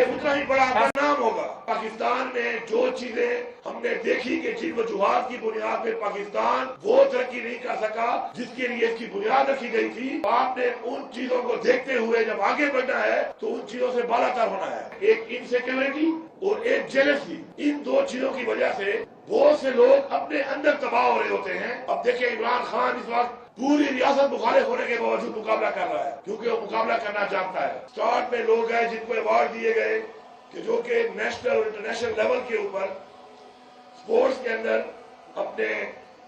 उतना ही बड़ा आपका नाम होगा। पाकिस्तान में जो चीजें हमने देखी कि जिन वजूहात की बुनियाद पे पाकिस्तान वो तरक्की नहीं कर सका जिसके लिए इसकी बुनियाद रखी गई थी, आपने उन चीजों को देखते हुए जब आगे बढ़ना है तो उन चीजों से बालातर होना है। एक इनसिक्योरिटी और एक जेलसी, इन दो चीजों की वजह से बहुत से लोग अपने अंदर तबाह हो रहे होते हैं। अब देखिए, इमरान खान इस वक्त पूरी रियासत मुखालिफ होने के बावजूद मुकाबला कर रहा है, क्योंकि वो मुकाबला करना चाहता है। स्टार्ट में लोग हैं जिनको अवार्ड दिए गए कि जो कि नेशनल और इंटरनेशनल लेवल के ऊपर स्पोर्ट्स के अंदर अपने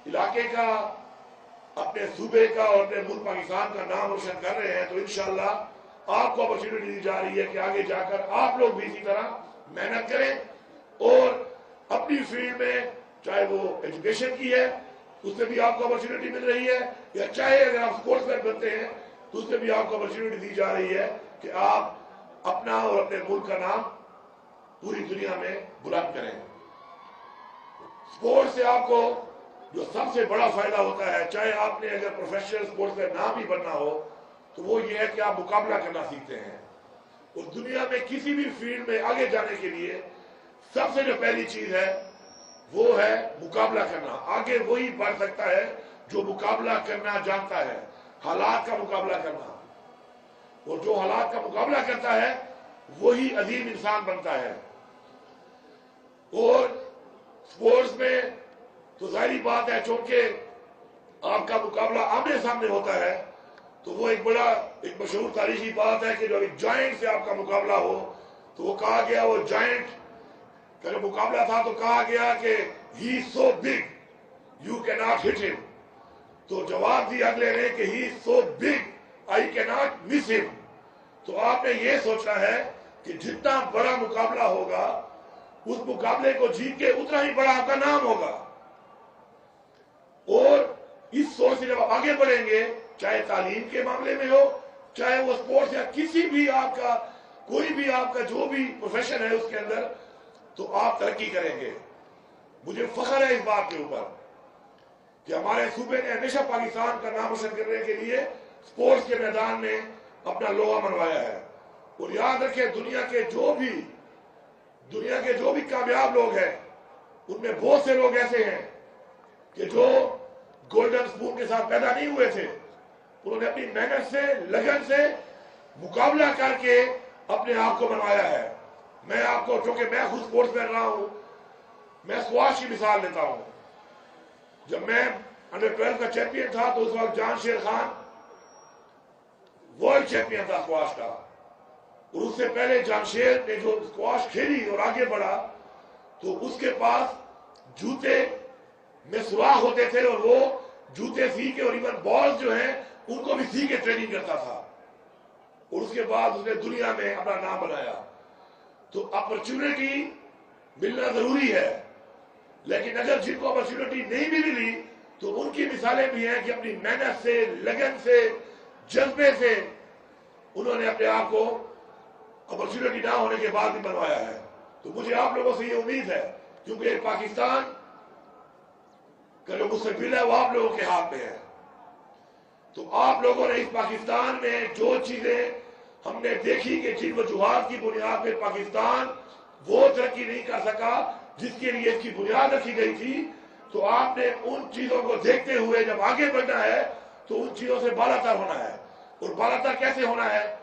इलाके का, अपने सूबे का और अपने मुल्क पाकिस्तान का नाम रोशन कर रहे हैं। तो इंशाअल्लाह आपको अपॉर्चुनिटी दी जा रही है कि आगे जाकर आप लोग भी इसी तरह मेहनत करें और अपनी फील्ड में, चाहे वो एजुकेशन की है उससे भी आपको अपॉर्चुनिटी मिल रही है, या चाहे अगर आप स्पोर्ट्समैन बनते हैं तो उससे भी आपको अपॉर्चुनिटी दी जा रही है कि आप अपना और अपने मुल्क का नाम पूरी दुनिया में बुलंद करें। स्पोर्ट्स से आपको जो सबसे बड़ा फायदा होता है, चाहे आपने अगर प्रोफेशनल स्पोर्ट्स में नाम ही बनना हो, तो वो ये है कि आप मुकाबला करना सीखते हैं। और दुनिया में किसी भी फील्ड में आगे जाने के लिए सबसे जो पहली चीज है वो है मुकाबला करना। आगे वही बढ़ सकता है जो मुकाबला करना जानता है, हालात का मुकाबला करना। और जो हालात का मुकाबला करता है वही अजीम इंसान बनता है। और स्पोर्ट्स में तो जाहिर बात है, चूंकि आपका मुकाबला आमने सामने होता है, तो वो एक मशहूर तारीखी बात है कि जब एक जायंट से आपका मुकाबला हो तो वो कहा गया, वो जायंट का मुकाबला था तो कहा गया कि he is so big you can not hit him. तो जवाब दिया अगले ने कि he is so big I can not miss him. तो आपने ये सोचना है कि जितना बड़ा मुकाबला होगा उस मुकाबले को जीत के उतना ही बड़ा आपका नाम होगा। और इस सोच से जब आप आगे बढ़ेंगे, चाहे तालीम के मामले में हो, चाहे वो स्पोर्ट्स या किसी भी आपका कोई भी आपका जो भी प्रोफेशन है उसके अंदर, तो आप तरक्की करेंगे। मुझे फख्र है इस बात के ऊपर कि हमारे सूबे ने हमेशा पाकिस्तान का नाम रोशन करने के लिए स्पोर्ट्स के मैदान में अपना लोहा मनवाया है। और याद रखें, दुनिया के जो भी कामयाब लोग हैं उनमें बहुत से लोग ऐसे हैं कि जो गोल्डन स्पून के साथ पैदा नहीं हुए थे। उन्होंने अपनी मेहनत से, लगन से मुकाबला करके अपने आप को बनवाया है। मैं आपको, क्योंकि मैं खुद स्पोर्ट्स में रहा हूं, मैं स्क्वाश की मिसाल लेता हूं। जब मैं अंडर 12 का चैंपियन था तो उस वक्त जान खान वर्ल्ड चैंपियन था स्क्वाश का। और उससे पहले जामशेद ने जो स्क्वाश खेली और आगे बढ़ा, तो उसके पास जूते में सुराख होते थे और वो जूते सी के और इवन बॉल जो है उनको भी सी के ट्रेनिंग करता था। और उसके बाद उसने दुनिया में अपना नाम बनाया। तो अपॉर्चुनिटी मिलना जरूरी है, लेकिन अगर जिनको अपॉर्चुनिटी नहीं भी मिली तो उनकी मिसालें भी हैं कि अपनी मेहनत से, लगन से, जज्बे से उन्होंने अपने आप को अपॉर्चुनिटी ना होने के बाद भी बनवाया है। तो मुझे आप लोगों से ये उम्मीद है, क्योंकि एक पाकिस्तान का जो मुस्तकबिल है वो आप लोगों के हाथ में है। तो आप लोगों ने इस पाकिस्तान में जो चीजें हमने देखी कि जिन वजूहात की बुनियाद पे पाकिस्तान वो तरक्की नहीं कर सका जिसके लिए इसकी बुनियाद रखी गई थी, तो आपने उन चीजों को देखते हुए जब आगे बढ़ना है तो उन चीजों से बालातर होना है। और बालातर कैसे होना है?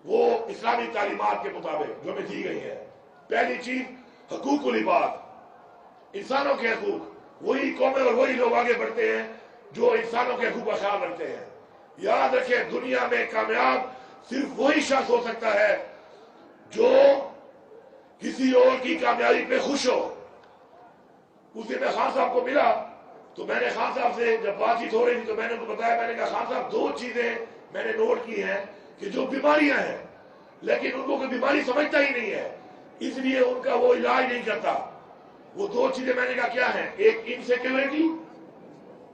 वो इस्लामी तालीमात के मुताबिक जो हमें दी गई है। पहली चीज हकूकुल इबाद, इंसानों के हकूक। वही कौमें और वही लोग आगे बढ़ते हैं जो इंसानों के हकूक का ख्याल रखते हैं। याद रखें, दुनिया में कामयाब सिर्फ वही शख्स हो सकता है जो किसी और की कामयाबी पे खुश हो। उस दिन मैं खान साहब को मिला तो मैंने खान साहब से जब बातचीत हो रही थी तो मैंने उनको बताया, मैंने कहा खान साहब दो चीजें मैंने नोट की हैं कि जो बीमारियां हैं लेकिन उनको कोई बीमारी समझता ही नहीं है, इसलिए उनका वो इलाज नहीं करता। वो दो चीजें मैंने कहा क्या है? एक इनसिक्योरिटी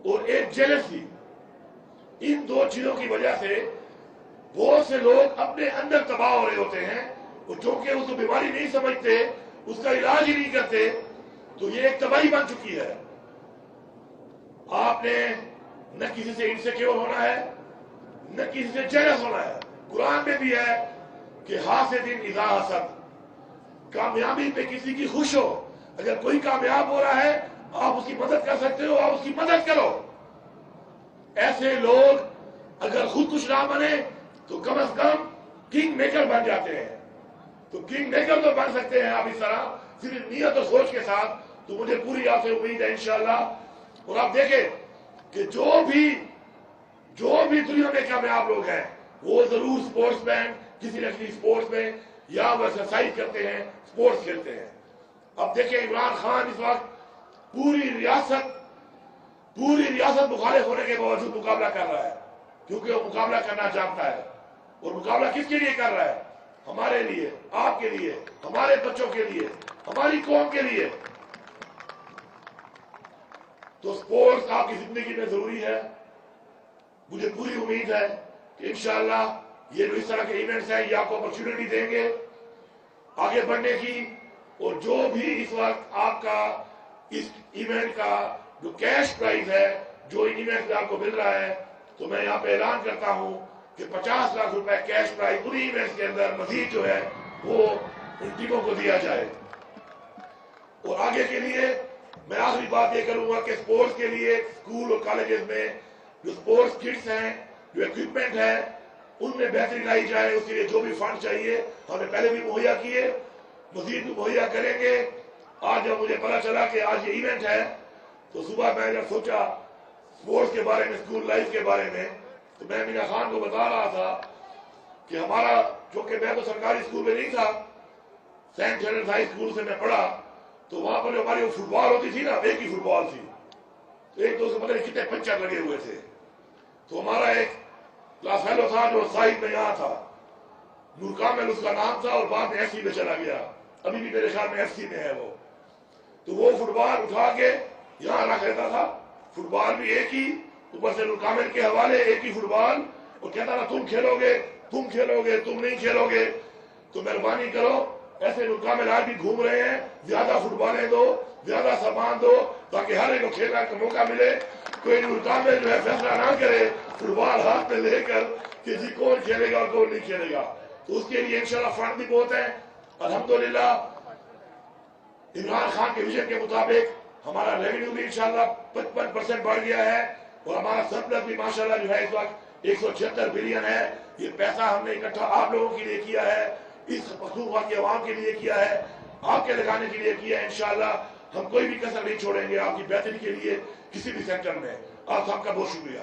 और एक जेलसी। इन दो चीजों की वजह से बहुत से लोग अपने अंदर तबाह हो रहे होते हैं, और जो कि उसको बीमारी नहीं समझते اس کا علاج ہی نہیں کرتے تو یہ ایک تباہی بن چکی ہے. آپ نے نہ کسی سے انسیکیور ہونا ہے نہ کسی سے جیلس ہونا ہے. قرآن میں بھی ہے کہ حاسد اذا حسد, کامیابی پہ کسی کی خوش ہو. اگر کوئی کامیاب ہو رہا ہے آپ اس کی مدد کر سکتے ہو, آپ اس کی مدد کرو. ایسے لوگ اگر خود کچھ نہ بنے تو کم از کم کنگ میکر بن جاتے ہیں. تو کنگ میکر تو بن سکتے ہیں آپ اس طرح, صرف نیت اور سوچ کے ساتھ. تو مجھے پوری آپ سے امید ہے انشاءاللہ. اور آپ دیکھیں کہ جو بھی دنیا میں کامیاب لوگ ہیں وہ ضرور سپورٹس مین, کسی نہ کسی سپورٹس میں, یا وہ ایکسرسائز کرتے ہیں, سپورٹس کھیلتے ہیں. اب دیکھیں عمران خان اس وقت پوری ریاست مخالف ہونے کے باوجود مقابلہ کر رہا ہے, کیونکہ وہ مقابلہ کرنا چاہتا ہے. اور مقابلہ کس کے لیے کر رہا ہے؟ ہمارے لیے, آپ کے لیے, ہمارے بچوں کے لیے, ہماری قوم کے لیے. تو سپورٹس آپ کی زندگی میں ضروری ہے. مجھے پوری امید ہے کہ انشاءاللہ یہ جو اس طرح کے ایونٹس ہیں یہ آپ کو اپرچونٹی دیں گے آگے بڑھنے کی. اور جو بھی اس وقت آپ کا اس ایونٹ کا جو کیش پرائز ہے جو ان ایونٹ سے آپ کو مل رہا ہے, تو میں یہاں پہ اعلان کرتا ہوں کہ 50 لاکھ روپے کیش پرائز انہی ایونٹس کے اندر مزید جو ہے وہ ان ٹیموں کو دیا جائے. اور آگے کے لیے میں آخری بات یہ کروں گا کہ سپورٹس کے لیے اسکول اور کالجز میں جو سپورٹس کٹس ہیں, جو ایکوپمنٹ ہے, ان میں بہتری لائی جائے. اس کے لیے جو بھی فنڈ چاہیے ہم نے پہلے بھی مہیا کیے, مزید بھی مہیا کریں گے. آج جب مجھے پتا چلا کہ آج یہ ایونٹ ہے تو صبح میں جب سوچا سپورٹس کے بارے میں, اسکول لائف کے بارے میں, تو میں مینا خان کو بتا رہا تھا کہ ہمارا, چونکہ میں تو سرکاری اسکول میں نہیں تھا, سینٹ جنرل ہائی اسکول سے میں پڑھا, تو وہاں پر جو ہماری وہ فٹ بال ہوتی تھی نا, ایک ہی فٹ بال تھی, تو ایک دو سے پتہ نہیں کتنے پنچر لگے ہوئے تھے. تو ہمارا ایک کلاس فیلو تھا جو سائڈ میں یہاں تھا, نور کامل اس کا نام تھا, اور بعد میں ایف سی میں چلا گیا, ابھی بھی میرے خیال میں ایف سی میں ہے وہ. تو وہ فٹ بال اٹھا کے یہاں رکھ لیتا تھا, فٹ بال بھی ایک ہی, اوپر سے نور کامل کے حوالے ایک ہی فٹ بال, اور کہتا تھا تم کھیلو گے, تم نہیں کھیلو گے. تو مہربانی کرو, ایسے نور کامل آج بھی گھوم رہے ہیں, زیادہ فٹ بالیں دو, زیادہ سامان دو, تاکہ ہر ایک کو کھیلنے کا موقع ملے. کوئی نور کامل جو ہے فیصلہ نہ کرے فٹ بال ہاتھ میں لے کر کہ جی کون کھیلے گا اور کون نہیں کھیلے گا. تو اس کے لیے انشاءاللہ فنڈ بھی بہت ہے. الحمدللہ عمران خان کے ویژن کے مطابق ہمارا ریونیو بھی انشاءاللہ 55% بڑھ گیا ہے, اور ہمارا سرپلس بھی ماشاءاللہ جو ہے اس وقت 176 بلین ہے. یہ پیسہ ہم نے اکٹھا آپ لوگوں کے لیے کیا ہے, اس پختونخوا کی عوام کے لیے کیا ہے, آپ کے لگانے کے لیے کیا ہے. انشاءاللہ ہم کوئی بھی کسر نہیں چھوڑیں گے آپ کی بہتری کے لیے کسی بھی سیکٹر میں. آپ سب کا بہت شکریہ.